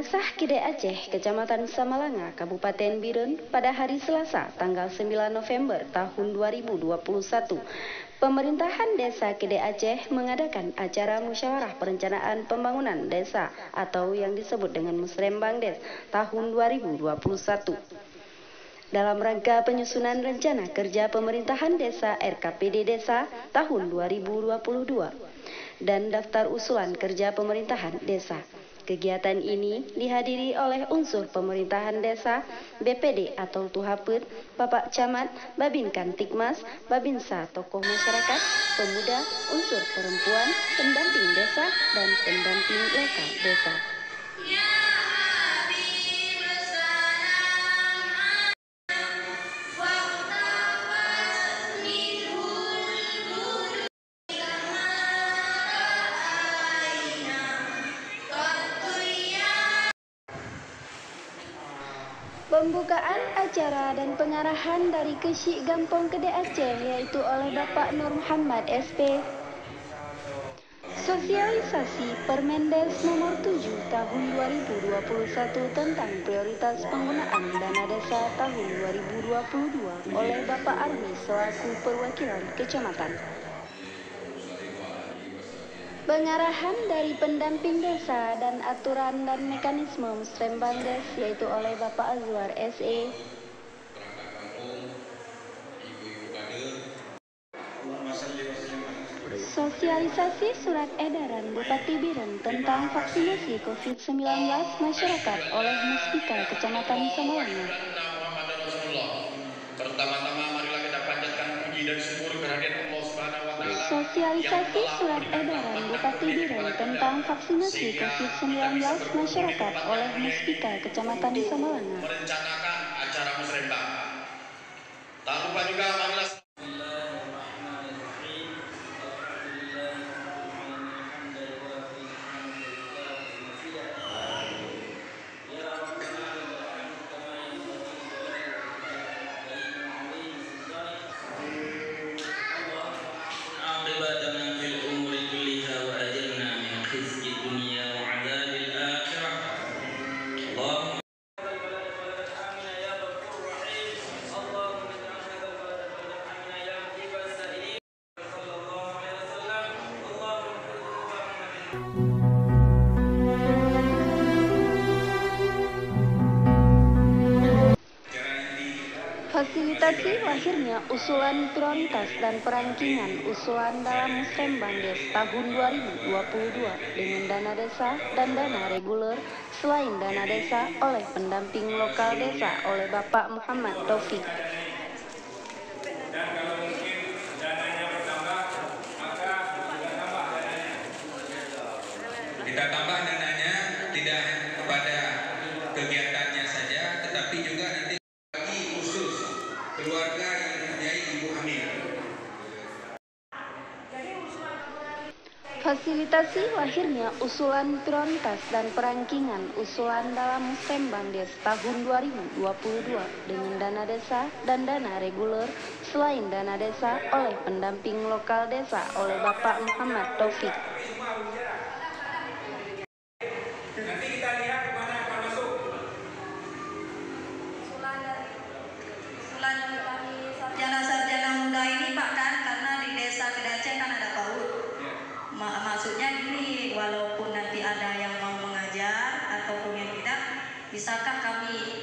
Jenazah Kide Aceh, Kecamatan Samalanga, Kabupaten Biren pada hari Selasa, tanggal 9 November tahun 2021. Pemerintahan Desa Kide Aceh mengadakan acara musyawarah perencanaan pembangunan desa atau yang disebut dengan Musrembang Des tahun 2021. Dalam rangka penyusunan rencana kerja pemerintahan desa RKPD Desa tahun 2022 dan daftar usulan kerja pemerintahan desa. Kegiatan ini dihadiri oleh unsur pemerintahan desa, BPD atau Tuhaput, Bapak Camat, Babin Kantikmas, Babinsa tokoh masyarakat, pemuda, unsur perempuan, pendamping desa, dan pendamping lokal desa. Pembukaan acara dan pengarahan dari Kesyik Gampong Kede Aceh yaitu oleh Bapak Nur Muhammad SP. Sosialisasi Permendes nomor 7 tahun 2021 tentang prioritas penggunaan dana desa tahun 2022 oleh Bapak Armi selaku perwakilan kecamatan. Pengarahan dari pendamping desa dan aturan dan mekanisme Musrembang Des yaitu oleh Bapak Azwar SE. Sosialisasi surat edaran Bupati Biren tentang vaksinasi COVID-19 masyarakat oleh Muspika Kecamatan Samalanga. Pertama-tama marilah kita panjatkan puji dan syukur kehadirat Allah Subhanahu wa taala. Sosialisasi surat edaran Bupati Biren tentang vaksinasi COVID-19 masyarakat oleh Muspika Kecamatan Samalanga. Merencanakan acara musrembang. Tak lupa juga marilah fasilitasi lahirnya usulan prioritas dan perangkingan usulan dalam Musrembang Des tahun 2022 dengan dana desa dan dana reguler selain dana desa oleh pendamping lokal desa oleh Bapak Muhammad Taufik. Dan kalau mungkin dananya bertambah, maka kita tambah dananya. Kita tambah dananya tidak kepada kegiatannya saja, tetapi juga nanti bagi khusus keluarga yang mempunyai ibu hamil. Fasilitasi lahirnya usulan prioritas dan perangkingan usulan dalam Musrembang Des tahun 2022 dengan dana desa dan dana reguler selain dana desa oleh pendamping lokal desa oleh Bapak Muhammad Taufik. Nanti kita lihat mana akan masuk. Usulan kami sarjana-sarjana muda ini Pak kan karena di desa Kede Aceh kan ada PAUD. Maksudnya gini, walaupun nanti ada yang mau mengajar ataupun yang tidak, bisakah kami